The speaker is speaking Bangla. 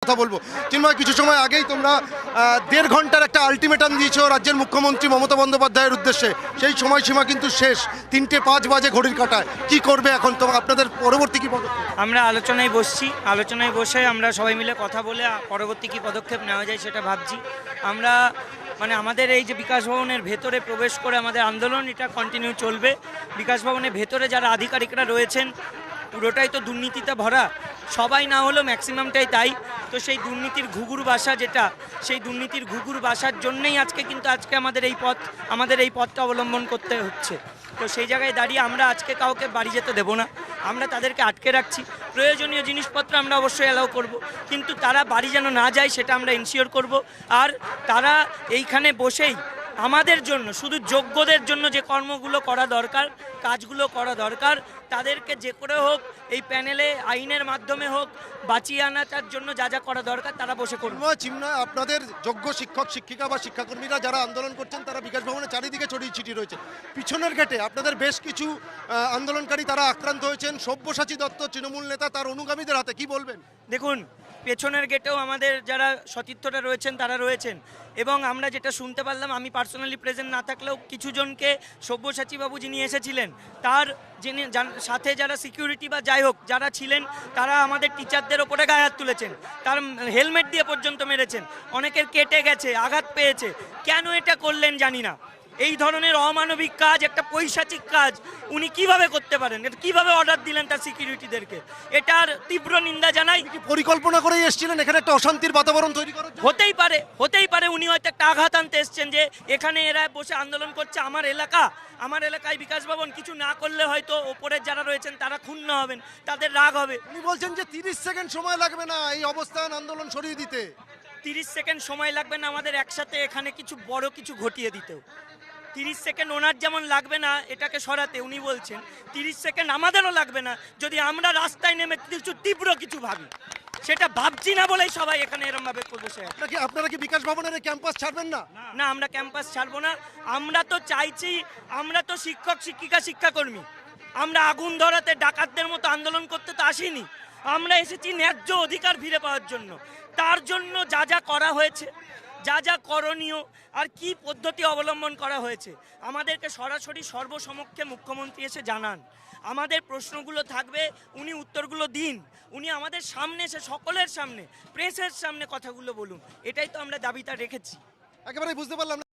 কথা বলবো। চিন্ময়, কিছু সময় আগেই তোমরা 1.5 ঘন্টার একটা আলটিমেটাম দিয়েছো রাজ্যের মুখ্যমন্ত্রী মমতা বন্দ্যোপাধ্যায়ের উদ্দেশ্যে। সেই সময়সীমা কিন্তু শেষ, 3:05 বাজে ঘড়ির কাঁটায়। কি করবে এখন আপনাদের পরবর্তী কি পদক্ষেপ? আমরা আলোচনায় বসছি, আলোচনায় বসে আমরা সবাই মিলে কথা বলে পরবর্তী কী পদক্ষেপ নেওয়া যায় সেটা ভাবছি। আমরা আমাদের এই যে বিকাশ ভবনের ভেতরে প্রবেশ করে আমাদের আন্দোলন এটা কন্টিনিউ চলবে। বিকাশ ভবনের ভেতরে যারা আধিকারিকরা রয়েছেন পুরোটাই তো দুর্নীতিতে ভরা, সবাই না হলেও ম্যাক্সিমামটাই তাই। তো সেই দুর্নীতির ঘুঘুর বাসা যেটা, সেই দুর্নীতির ঘুঘুর বাসার জন্যই আজকে আমাদের এই পথটা অবলম্বন করতে হচ্ছে। তো সেই জায়গায় দাঁড়িয়ে আমরা আজকে কাউকে বাড়ি যেতে দেবো না, আমরা তাদেরকে আটকে রাখছি। প্রয়োজনীয় জিনিসপত্র আমরা অবশ্যই অ্যালাউ করব, কিন্তু তারা বাড়ি যেন না যায় সেটা আমরা এনশিওর করব। আর তারা এইখানে বসেই আমাদের জন্য, শুধু যোগ্যদের জন্য যে কর্মগুলো করা দরকার, কাজগুলো করা দরকার, তাদেরকে যে করে হোক এই প্যানেলে আইনের মাধ্যমে হোক বাঁচিয়ে আনার জন্য যা যা করা দরকার তারা বসে করবে। চিন্ময়, আপনাদের যোগ্য শিক্ষক শিক্ষিকা বা শিক্ষাকর্মীরা যারা আন্দোলন করছেন তারা বিকাশ ভবনের চারিদিকে ছড়িয়ে ছিটিয়ে রয়েছে। পিছনের গেটে আপনাদের বেশ কিছু আন্দোলনকারী তারা আক্রান্ত হয়েছেন। সব্যসাচী দত্ত তৃণমূল নেতা, তার অনুগামীদের হাতে, কি বলবেন? দেখুন, পেছনের গেটেও আমাদের যারা সতীর্থরা রয়েছেন তারা রয়েছেন, এবং আমরা যেটা শুনতে পারলাম, আমি পার্সোনালি প্রেজেন্ট না থাকলেও কিছু জনকে সব্যসাচীবাবু যিনি এসেছিলেন তার সাথে যারা সিকিউরিটি বা যাই হোক যারা ছিলেন তারা আমাদের টিচারদের ওপরে গায়ে হাত তুলেছেন, তার হেলমেট দিয়ে পর্যন্ত মেরেছেন, অনেকের কেটে গেছে, আঘাত পেয়েছে। কেন এটা করলেন জানি না। এই ধরনের অমানবিক কাজ, একটা পৈশাচিক কাজ উনি কিভাবে করতে পারেন? এটা কিভাবে অর্ডার দিলেন তার সিকিউরিটিদেরকে? এটার তীব্র নিন্দা জানাই। পরিকল্পনা করেই এসেছিলেন এখানে একটা অশান্তির বাতাবরণ তৈরি করার? হতেই পারে উনি হয়তো একটা আঘাত আনতে এসছেন যে এখানে এরা বসে আন্দোলন করছে, আমার এলাকায় বিকাশ ভবন, কিছু না করলে হয়তো ওপরের যারা রয়েছেন তারা ক্ষুণ্ণ হবেন, তাদের রাগ হবে। উনি বলছেন যে 30 সেকেন্ড সময় লাগবে না এই অবস্থান আন্দোলন সরিয়ে দিতে। 30 সেকেন্ড সময় লাগবে না আমাদের একসাথে এখানে কিছু বড় কিছু ঘটিয়ে দিতেও। 30 সেকেন্ড ওনার যেমন লাগবে না এটাকে সরাতে, উনি বলছেন 30 সেকেন্ড আমাদেরও লাগবে না যদি আমরা রাস্তায় নেমে তীব্র কিছু ভাবি। সেটা ভাবছি না বলেই সবাই এখানে এরকম ভাবে বসে আছে। আপনারা কি বিকাশ ভবনের ক্যাম্পাস ছাড়বেন না? না, আমরা ক্যাম্পাস ছাড়বো না। আমরা তো চাইছি, আমরা তো শিক্ষক শিক্ষিকা শিক্ষাকর্মী, আমরা আগুন ধরাতে ডাকাতদের মতো আন্দোলন করতে তো আসিনি। আমরা এসেছি ন্যায্য অধিকার ফিরে পাওয়ার জন্য। তার জন্য যা যা করা হয়েছে, যা যা করণীয় আর কি পদ্ধতি অবলম্বন করা হয়েছে আমাদেরকে সরাসরি সর্বসমক্ষে মুখ্যমন্ত্রী এসে জানান। আমাদের প্রশ্নগুলো থাকবে, উনি উত্তরগুলো দিন, উনি আমাদের সামনে এসে সকলের সামনে, প্রেসের সামনে কথাগুলো বলুন। এটাই তো আমরা দাবিটা রেখেছি। একেবারে বুঝতে পারলাম।